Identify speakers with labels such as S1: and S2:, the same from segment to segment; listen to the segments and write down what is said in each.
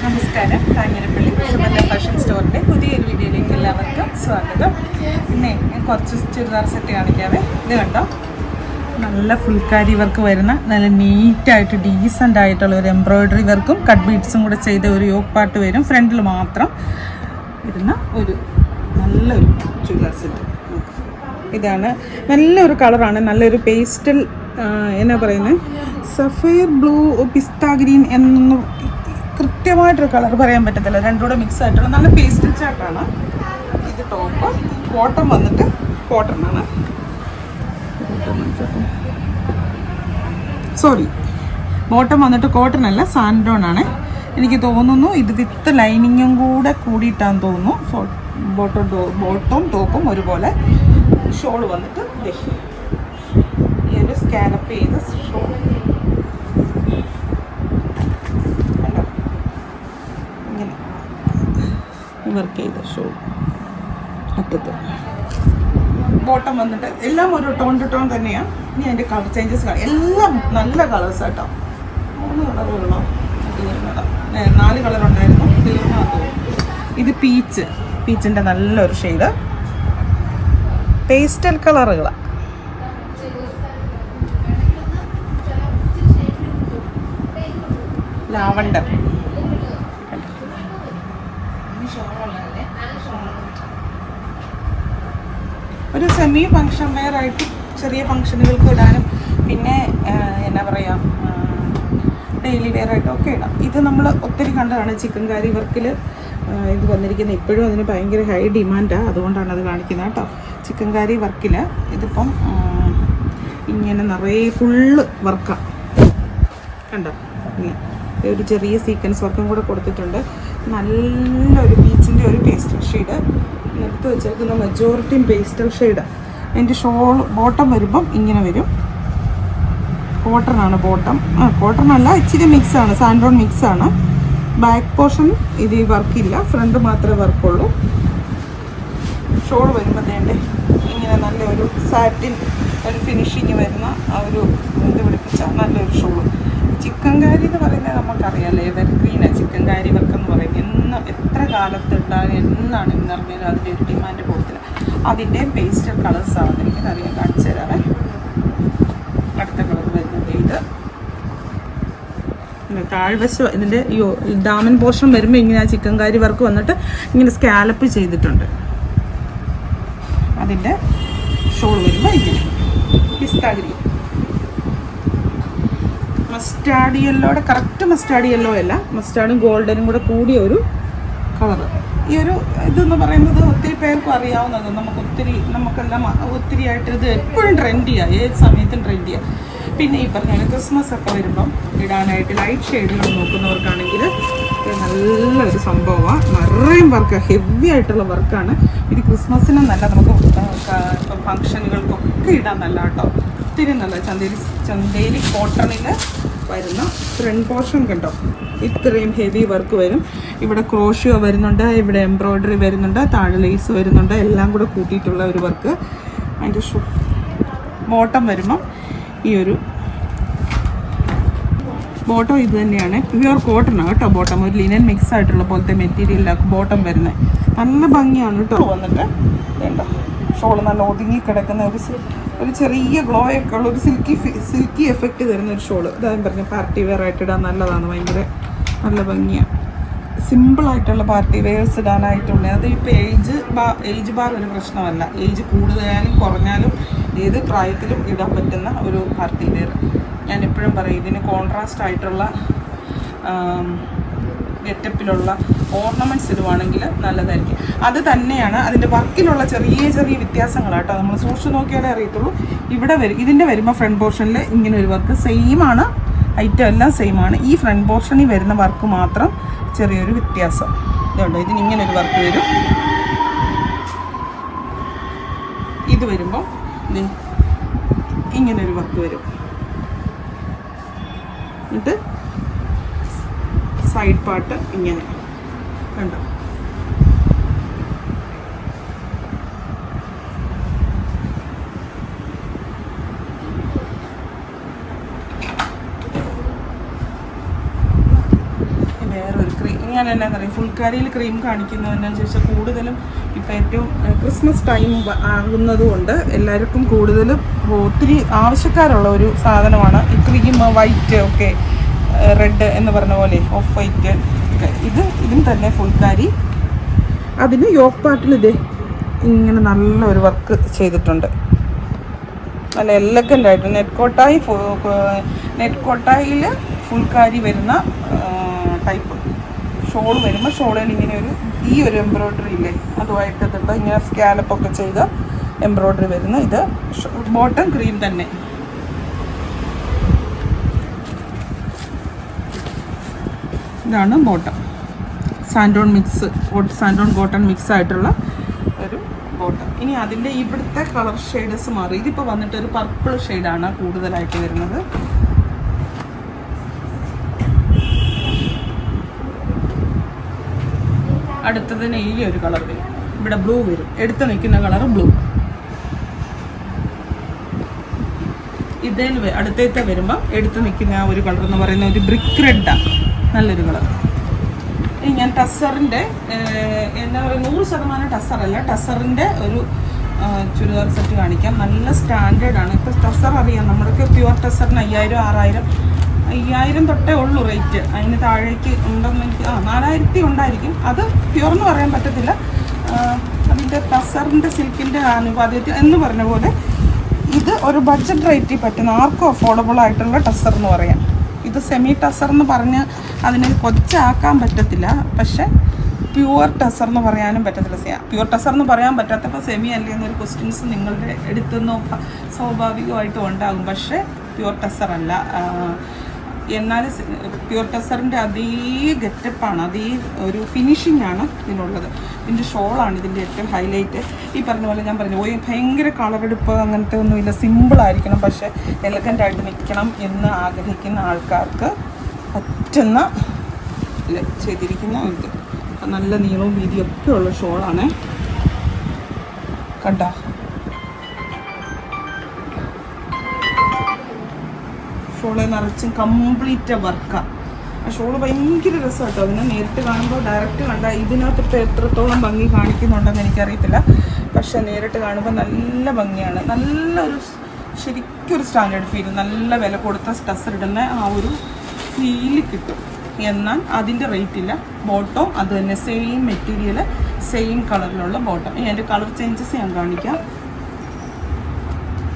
S1: നമസ്കാരം. കാഞ്ഞിരപ്പള്ളി സുമല്ല ഫാഷൻ സ്റ്റോറിൻ്റെ പുതിയൊരു വീഡിയോയിലേക്ക് എല്ലാവർക്കും സ്വാഗതം. പിന്നെ ഞാൻ കുറച്ച് ചുരിദാർ സെറ്റ് കാണിക്കാവേ. ഇത് കണ്ടോ, നല്ല ഫുൾക്കാരി വർക്ക് വരുന്ന നല്ല നീറ്റായിട്ട് ഡീസൻ്റ് ആയിട്ടുള്ള ഒരു എംബ്രോയ്ഡറി വർക്കും കട്ട് ബീഡ്സും കൂടെ ചെയ്ത ഒരു യോക്ക് പാർട്ട് വരും. ഫ്രണ്ടിൽ മാത്രം വരുന്ന ഒരു നല്ലൊരു ചുരിദാർ സെറ്റ്. ഇതാണ് നല്ലൊരു കളറാണ്, നല്ലൊരു പേസ്റ്റൽ എന്നാ പറയുന്നത്, സഫയർ ബ്ലൂ പിസ്ത ഗ്രീൻ എന്നൊന്നും കൃത്യമായിട്ടൊരു കളർ പറയാൻ പറ്റത്തില്ല, രണ്ടുകൂടെ മിക്സ് ആയിട്ടുള്ള നല്ല പേസ്റ്റൽ ചാട്ടാണ്. ഇത് ടോപ്പ്. ബോട്ടം വന്നിട്ട് കോട്ടൺ ആണ്. ബോട്ടം വന്നിട്ട് കോട്ടൺ അല്ല, സാൻഡോൺ ആണ്. എനിക്ക് തോന്നുന്നു ഇത് വിത്ത് ലൈനിങ്ങും കൂടെ കൂടിയിട്ടാന്ന് തോന്നുന്നു. ബോട്ടവും ടോപ്പും ഒരുപോലെ. ഷോൾ വന്നിട്ട് ഈ ഒരു സ്കാലപ്പ് ചെയ്ത ഷോൾ ഇങ്ങനെ വർക്ക് ചെയ്ത ഷോൾ അറ്റത്ത്. ബോട്ടം വന്നിട്ട് എല്ലാം ഒരു ടോൺ ടു ടോൺ തന്നെയാണ്. ഇനി അതിൻ്റെ കളർ ചേഞ്ചസ് എല്ലാം നല്ല കളേഴ്സ് കേട്ടോ. 3 കളറുകളോ 4 കളറുണ്ടായിരുന്നു, തീർന്നു തോന്നുന്നു. ഇത് പീച്ചിൻ്റെ നല്ലൊരു ഷെയ്ഡ്. പേസ്റ്റൽ കളറുകളാണ്. ലാവണ്ടർ. ഒരു സെമി ഫങ്ഷൻ വെയർ ആയിട്ട് ചെറിയ ഫങ്ഷനുകൾക്ക് ഇടാനും പിന്നെ എന്നാ പറയുക ഡെയിലി വെയർ ആയിട്ടൊക്കെ ഇടാം. ഇത് നമ്മൾ ഒത്തിരി കണ്ടതാണ് ചിക്കൻകാരി വർക്കിൽ ഇത് വന്നിരിക്കുന്നത്. ഇപ്പോഴും അതിന് ഭയങ്കര ഹൈ ഡിമാൻഡാണ്, അതുകൊണ്ടാണ് അത് കാണിക്കുന്നത് കേട്ടോ. ചിക്കൻകാരി വർക്കിൽ ഇതിപ്പം ഇങ്ങനെ നിറയെ ഫുള്ള് വർക്കാണ് കണ്ടോ. ഇങ്ങനെ ഒരു ചെറിയ സീക്വൻസ് വർക്കും കൂടെ കൊടുത്തിട്ടുണ്ട്. നല്ലൊരു പീച്ചിൻ്റെ ഒരു പേസ്റ്റൽ ഷെയ്ഡ് എടുത്ത് വെച്ചേക്കുന്ന മെജോറിറ്റിയും പേസ്റ്റൽ ഷെയ്ഡ്. അതിൻ്റെ ബോട്ടം വരുമ്പം ഇങ്ങനെ വരും. കോട്ടൺ ആണ് ബോട്ടം. കോട്ടൺ അല്ല, ഇച്ചിരി മിക്സാണ്, സാൻഡോൺ മിക്സാണ്. ബാക്ക് പോർഷൻ ഇത് വർക്കില്ല, ഫ്രണ്ട് മാത്രമേ വർക്കുള്ളൂ. ഷോൾ വരുമ്പോൾ വേണ്ടേ ഇങ്ങനെ നല്ലൊരു സാറ്റിൻ ഒരു ഫിനിഷിങ് വരുന്ന ആ ഒരു ഇത് പിടിപ്പിച്ച നല്ലൊരു ഷോൾ. ചിക്കൻകാരി എന്ന് പറയുന്നത് നമുക്കറിയാമല്ലോ, എവർഗ്രീനാണ് ചിക്കൻകാരി വർക്ക് എന്ന് പറയുന്നത്. എത്ര കാലത്തുണ്ടാകും എന്നാണ് ഇന്നറിഞ്ഞാലും അതിൻ്റെ ഒരു ഡിമാൻഡ് പോകത്തില്ല. അതിൻ്റെ പേസ്റ്റൽ കളേഴ്സാണ് എനിക്കറിയാം, കാണിച്ചു തരാവേ. അടുത്ത കളർ വരുന്നത് ഇത് താഴ്വശം. ഇതിൻ്റെ ഡാമൻ പോർഷൻ വരുമ്പോൾ ഇങ്ങനെ ആ ചിക്കൻകാരി വർക്ക് വന്നിട്ട് ഇങ്ങനെ സ്കാലപ്പ് ചെയ്തിട്ടുണ്ട്. അതിൻ്റെ ഷോൾ വരുമ്പോൾ ഇങ്ങനെ പിസ്ത ഗ്രീൻ. മസ്റ്റാർഡ് യെല്ലോയുടെ കറക്റ്റ് മസ്റ്റാർഡ് യെല്ലോ അല്ല, മസ്റ്റാർഡും ഗോൾഡനും കൂടെ കൂടിയ ഒരു കളറ്. ഈ ഒരു ഇതെന്ന് പറയുന്നത് ഒത്തിരി പേർക്കും അറിയാവുന്നത്, നമുക്കെല്ലാം ഒത്തിരി ആയിട്ട് ഇത് എപ്പോഴും ട്രെൻഡിയാണ്, ഏത് സമയത്തും ട്രെൻഡിയാണ്. പിന്നെ ഈ പറഞ്ഞ ക്രിസ്മസ് ഒക്കെ വരുമ്പം ഇടാനായിട്ട് ലൈറ്റ് ഷെയ്ഡുകൾ നോക്കുന്നവർക്കാണെങ്കിൽ നല്ലൊരു സംഭവമാണ്. നിറയും വർക്ക്, ഹെവി ആയിട്ടുള്ള വർക്കാണ് ഇത്. ക്രിസ്മസിനും നല്ല, നമുക്ക് ഇപ്പം ഫങ്ഷനുകൾക്കൊക്കെ ഇടാൻ നല്ല കേട്ടോ, ഒത്തിരി നല്ല. ചന്തേരി കോട്ടണിൽ വരുന്ന ഫ്രണ്ട് പോർഷൻ കണ്ടോ, ഇത്രയും ഹെവി വർക്ക് വരും. ഇവിടെ ക്രോഷിയോ വരുന്നുണ്ട്, ഇവിടെ എംബ്രോയ്ഡറി വരുന്നുണ്ട്, താഴെ ലേസ് വരുന്നുണ്ട്, എല്ലാം കൂടെ കൂട്ടിയിട്ടുള്ള ഒരു വർക്ക്. അതിൻ്റെ ബോട്ടം വരുമ്പം ഈ ഒരു ബോട്ടം ഇത് തന്നെയാണ്, പ്യുവർ കോട്ടൺ ആണ് കേട്ടോ. ബോട്ടം ഒരു ലിനൻ മിക്സ് ആയിട്ടുള്ള പോലത്തെ മെറ്റീരിയലാണ് ബോട്ടം വരുന്നത്. നല്ല ഭംഗിയാണ് കേട്ടോ. വന്നിട്ട് വേണ്ട ഷോൾ നല്ല ഒതുങ്ങി കിടക്കുന്ന ഒരു ചെറിയ ഗ്ലോ ഒക്കെ ഉള്ള ഒരു സിൽക്കി എഫക്റ്റ് തരുന്ന ഒരു ഷോള്. ഇതായും പറഞ്ഞ പാർട്ടി വെയർ ആയിട്ട് ഇടാൻ നല്ലതാണ്, ഭയങ്കര നല്ല ഭംഗിയാണ്. സിമ്പിളായിട്ടുള്ള പാർട്ടി വെയർസ് ഇടാനായിട്ടുള്ള അത്. ഇപ്പോൾ ഏജ് ബാർ ഒരു പ്രശ്നമല്ല, ഏജ് കൂടുതലായാലും കുറഞ്ഞാലും ഏത് പ്രായത്തിലും ഇടാൻ പറ്റുന്ന ഒരു പാർട്ടി വെയർ. ഞാൻ എപ്പോഴും പറയും, ഇതിന് കോൺട്രാസ്റ്റ് ആയിട്ടുള്ള ഗെറ്റപ്പിലുള്ള ഓർണമെൻറ്റ്സ് ഇടുവാണെങ്കിൽ നല്ലതായിരിക്കും. അത് തന്നെയാണ് അതിൻ്റെ വർക്കിലുള്ള ചെറിയ ചെറിയ വ്യത്യാസങ്ങളാട്ടോ, നമ്മൾ സൂക്ഷിച്ച് നോക്കിയാലേ അറിയത്തുള്ളൂ. ഇവിടെ ഇതിൻ്റെ വരുമ്പോൾ ഫ്രണ്ട് പോർഷനിൽ ഇങ്ങനെ ഒരു വർക്ക് സെയിമാണ്, ഐറ്റം എല്ലാം സെയിമാണ്. ഈ ഫ്രണ്ട് പോർഷനിൽ വരുന്ന വർക്ക് മാത്രം ചെറിയൊരു വ്യത്യാസം ഇതുണ്ട്. ഇതിനിങ്ങനൊരു വർക്ക് വരും. ഇത് വരുമ്പോൾ ഇങ്ങനൊരു വർക്ക് വരും. എന്നിട്ട് സൈഡ് പാർട്ട് ഇങ്ങനെ കണ്ടോ. ഞാൻ എന്നാന്ന് പറയും, ഫുൾക്കാരിയിൽ ക്രീം കാണിക്കുന്നതെന്നു ചോദിച്ചാൽ കൂടുതലും ഇപ്പം ഏറ്റവും ക്രിസ്മസ് ടൈം ആകുന്നതുകൊണ്ട് എല്ലാവർക്കും കൂടുതലും ഒത്തിരി ആവശ്യക്കാരുള്ള ഒരു സാധനമാണ് ഈ ക്രീം. വൈറ്റ് ഒക്കെ, റെഡ് എന്ന് പറഞ്ഞ പോലെ ഓഫ് വൈറ്റ് ഒക്കെ. ഇതിന് തന്നെ ഫുൾക്കാരി. അതിന് യോക്ക് പാർട്ടിൽ ഇതേ ഇങ്ങനെ നല്ലൊരു വർക്ക് ചെയ്തിട്ടുണ്ട്, നല്ല എലഗൻ്റ് ആയിട്ട്. നെറ്റ് കോട്ടായിൽ ഫുൾക്കാരി വരുന്ന ടൈപ്പ് ഷോൾ വരുമ്പോൾ ഷോളിൽ ഇങ്ങനെ ഈ ഒരു എംബ്രോയ്ഡറി ഇല്ലേ അതുമായിട്ട് ഇങ്ങനെ സ്കാലപ്പൊക്കെ ചെയ്ത എംബ്രോയ്ഡറി വരുന്ന. ഇത് ബോട്ടം ക്രീം തന്നെ. ഇതാണ് ബോട്ടം, സാൻഡോൺ കോട്ടൺ മിക്സ് ആയിട്ടുള്ള ഒരു ബോട്ടം. ഇനി അതിൻ്റെ ഇവിടുത്തെ കളർ ഷെയ്ഡ്സ് മാറി. ഇതിപ്പോൾ വന്നിട്ട് ഒരു പർപ്പിൾ ഷെയ്ഡാണ് കൂടുതലായിട്ട് വരുന്നത്. അടുത്തതിന് ഈ ഒരു കളർ വരും, ഇവിടെ ബ്ലൂ വരും. എടുത്ത് നിൽക്കുന്ന കളർ ബ്ലൂ. ഇതിന് അടുത്തേക്ക് വരുമ്പം എടുത്ത് നിൽക്കുന്ന ആ ഒരു കളർ എന്ന് പറയുന്ന ഒരു ബ്രിക്ക് റെഡാണ്, നല്ലൊരു കളർ. ഇനി ഞാൻ ടസറിൻ്റെ എന്താ പറയുക, 100% ടസറല്ല, ടസറിൻ്റെ ഒരു ചുരിദാർ സെറ്റ് കാണിക്കാം. നല്ല സ്റ്റാൻഡേർഡാണ്. ഇപ്പോൾ ടസർ അറിയാം, നമ്മുടെയൊക്കെ പ്യുവർ ടസറിന് 5000, 6000 തൊട്ടേ ഉള്ളൂ റേറ്റ്. അതിന് താഴേക്ക് ഉണ്ടെന്ന് എനിക്ക് 4000 ഉണ്ടായിരിക്കും. അത് പ്യുവറെന്ന് പറയാൻ പറ്റത്തില്ല. അതിൻ്റെ ടസറിൻ്റെ സിൽക്കിൻ്റെ ആനുപാതികത്തിൽ എന്ന് പറഞ്ഞ പോലെ ഇത് ഒരു ബഡ്ജറ്റ് റേറ്റിൽ പറ്റുന്ന ആർക്കും അഫോർഡബിൾ ആയിട്ടുള്ള ടസർ എന്ന് പറയാം. ഇത് സെമി ടസർ എന്ന് പറഞ്ഞ് അതിനെ കൊച്ചാക്കാൻ പറ്റത്തില്ല, പക്ഷേ പ്യുവർ ടസർ എന്ന് പറയാനും പറ്റത്തില്ല. പ്യുവർ ടസർ എന്ന് പറയാൻ പറ്റാത്തപ്പോൾ സെമി അല്ലേ എന്നൊരു ക്വസ്റ്റ്യൻസ് നിങ്ങളുടെ എടുത്തുനിന്നോ സ്വാഭാവികമായിട്ടും ഉണ്ടാകും. പക്ഷേ പ്യുവർ ടസർ അല്ല. എന്നാൽ പ്യുവർ ടസറിൻ്റെ അതേ ഗെറ്റപ്പാണ്, അതേ ഒരു ഫിനിഷിംഗ് ആണ് ഇതിനുള്ളത്. ഇതിൻ്റെ ഷോളാണ് ഇതിൻ്റെ ഏറ്റവും ഹൈലൈറ്റ്. ഈ പറഞ്ഞ പോലെ ഞാൻ പറഞ്ഞു ഭയങ്കര കളറെടുപ്പ് അങ്ങനത്തെ ഒന്നുമില്ല, സിമ്പിളായിരിക്കണം, പക്ഷേ എലഗൻ്റായിട്ട് നിൽക്കണം എന്ന് ആഗ്രഹിക്കുന്ന ആൾക്കാർക്ക് പറ്റുന്ന ചെയ്തിരിക്കുന്ന ഇത്. നല്ല നീളവും വീതിയൊക്കെ ഉള്ള ഷോളാണ്. കണ്ടോ, ഷോളെ നിറച്ചും കംപ്ലീറ്റ് വർക്കാണ്. ആ ഷോള് ഭയങ്കര രസം കേട്ടോ. അതിനെ നേരിട്ട് കാണുമ്പോൾ ഡയറക്റ്റ് കണ്ട ഇതിനകത്ത് ഇപ്പോൾ എത്രത്തോളം ഭംഗി കാണിക്കുന്നുണ്ടെന്ന് എനിക്കറിയത്തില്ല, പക്ഷെ നേരിട്ട് കാണുമ്പോൾ നല്ല ഭംഗിയാണ്. നല്ലൊരു ശരിക്കൊരു സ്റ്റാൻഡേർഡ് ഫീൽ, നല്ല വില കൊടുത്ത ടസർ ഇടുന്ന ആ ഒരു ഫീല് കിട്ടും. എന്നാൽ അതിൻ്റെ റേറ്റ് ഇല്ല. ബോട്ടം അത് തന്നെ, സെയിം മെറ്റീരിയൽ, സെയിം കളറിലുള്ള ബോട്ടം. ഇനി അതിൻ്റെ കളർ ചേഞ്ചസ് ഞാൻ കാണിക്കാം.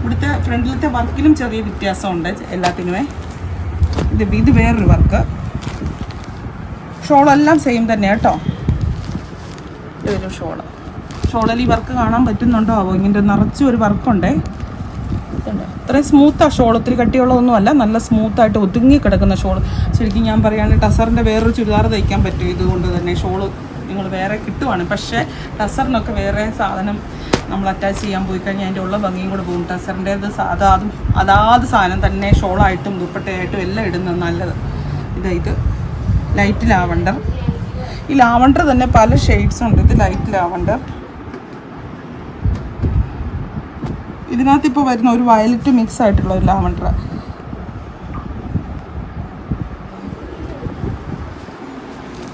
S1: ഇവിടുത്തെ ഫ്രണ്ടിലത്തെ വർക്കിലും ചെറിയ വ്യത്യാസമുണ്ട് എല്ലാത്തിനുമേ. ഇത് വേറൊരു വർക്ക്. ഷോളെല്ലാം സെയിം തന്നെ കേട്ടോ. ഇതൊരു ഷോളിൽ ഈ വർക്ക് കാണാൻ പറ്റുന്നുണ്ടോ ആവോ? ഇങ്ങനെ നിറച്ചും ഒരു വർക്കുണ്ടേ. ഇത്രയും സ്മൂത്താണ് ഷോൾ, ഒത്തിരി കട്ടിയുള്ളതൊന്നുമല്ല, നല്ല സ്മൂത്തായിട്ട് ഒതുങ്ങി കിടക്കുന്ന ഷോൾ. ശരിക്കും ഞാൻ പറയുകയാണെങ്കിൽ ടസറിൻ്റെ വേറൊരു ചുരിദാർ തയ്ക്കാൻ പറ്റും ഇതുകൊണ്ട് തന്നെ. ഷോള് നിങ്ങൾ വേറെ കിട്ടുവാണ്, പക്ഷേ ടസറിനൊക്കെ വേറെ സാധനം നമ്മൾ അറ്റാച്ച് ചെയ്യാൻ പോയി കഴിഞ്ഞാൽ അതിൻ്റെ ഉള്ള ഭംഗിയും കൂടെ പോകും. ടസറിൻ്റേത് അതാത് സാധനം തന്നെ ഷോളായിട്ടും ദുപ്പട്ടയായിട്ടും എല്ലാം ഇടുന്നത് നല്ലത്. ഇത് ലൈറ്റ് ലാവണ്ടർ. ഈ ലാവണ്ടർ തന്നെ പല ഷെയ്ഡ്സും ഉണ്ട്. ഇത് ലൈറ്റ് ലാവണ്ടർ. ഇതിനകത്ത് ഇപ്പോൾ വരുന്ന ഒരു വയലറ്റ് മിക്സ് ആയിട്ടുള്ള ഒരു ലാവണ്ടർ.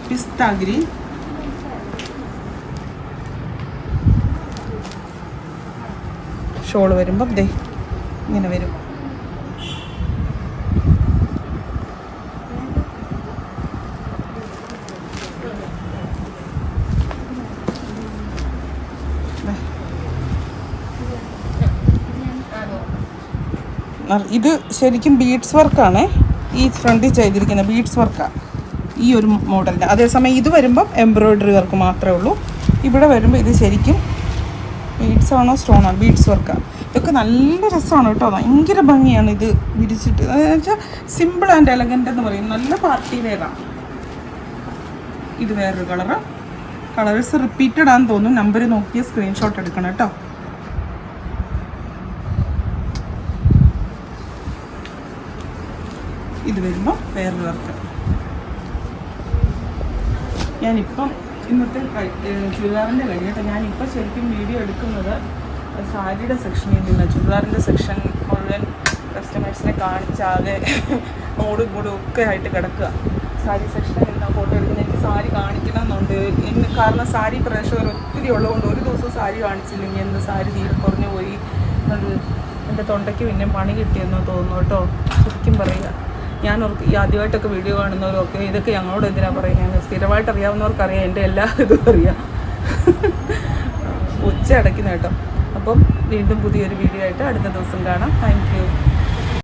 S1: പിസ്ത ഗ്രീൻ. ഷോൾ വരുമ്പം ദേ ഇങ്ങനെ വരും. ഇത് ശരിക്കും ബീഡ്സ് വർക്കാണ്. ഈ ഫ്രണ്ടിൽ ചെയ്തിരിക്കുന്ന ബീഡ്സ് വർക്കാണ് ഈ ഒരു മോഡലിൻ്റെ. അതേസമയം ഇത് വരുമ്പം എംബ്രോയ്ഡറി വർക്ക് മാത്രമേ ഉള്ളൂ. ഇവിടെ വരുമ്പോൾ ഇത് ശരിക്കും ബീഡ്സ് ആണോ സ്റ്റോൺ ആണോ, ബീഡ്സ് വർക്കാണ്. ഇതൊക്കെ നല്ല രസമാണ് കേട്ടോ, ഭയങ്കര ഭംഗിയാണ് ഇത് വിരിച്ചിട്ട്. അതെന്ന് വെച്ചാൽ സിമ്പിൾ ആൻഡ് എലഗൻ്റ് എന്ന് പറയും, നല്ല പാർട്ടി വെയറാണ്. ഇത് വേറൊരു കളേഴ്സ് റിപ്പീറ്റഡ് ആണെന്ന് തോന്നുന്നു. നമ്പർ നോക്കിയ സ്ക്രീൻഷോട്ട് എടുക്കണം കേട്ടോ. ഇത് വരുമ്പോൾ വേറൊരു വർക്ക്. ഞാനിപ്പം ഇന്നത്തെ ചുരിദാറിൻ്റെ കഴിഞ്ഞിട്ട് ഞാനിപ്പോൾ ശരിക്കും വീഡിയോ എടുക്കുന്നത് സാരിയുടെ സെക്ഷനിൽ നിന്ന്. ചുരിദാറിൻ്റെ സെക്ഷൻ മുഴുവൻ കസ്റ്റമേഴ്സിനെ കാണിച്ചാകെ മോടും കൂടും ഒക്കെ ആയിട്ട് കിടക്കുക. സാരി സെക്ഷനിൽ നിന്ന് ഫോട്ടോ എടുക്കുന്നത്. എനിക്ക് സാരി കാരണം സാരി പ്രേക്ഷകർ ഒത്തിരി ഉള്ളതുകൊണ്ട് ഒരു ദിവസം സാരി കാണിച്ചില്ലെങ്കിൽ എന്ത് സാരി തീരെ കുറഞ്ഞു പോയി, അത് എൻ്റെ തൊണ്ടയ്ക്ക് പിന്നെ പണി കിട്ടിയെന്നോ തോന്നുന്നു കേട്ടോ. ശരിക്കും പറയുക, ഞാൻ ഈ ആദ്യമായിട്ടൊക്കെ വീഡിയോ കാണുന്നവരൊക്കെ ഇതൊക്കെ ഞങ്ങളോട് എന്തിനാണ് പറയുന്നത്, സ്ഥിരമായിട്ട് അറിയാവുന്നവർക്കറിയാം, എൻ്റെ എല്ലാ ഇതും അറിയാം. ഉച്ച അടയ്ക്കുന്ന കേട്ടോ. അപ്പം വീണ്ടും പുതിയൊരു വീഡിയോ ആയിട്ട് അടുത്ത ദിവസം കാണാം. Thank you.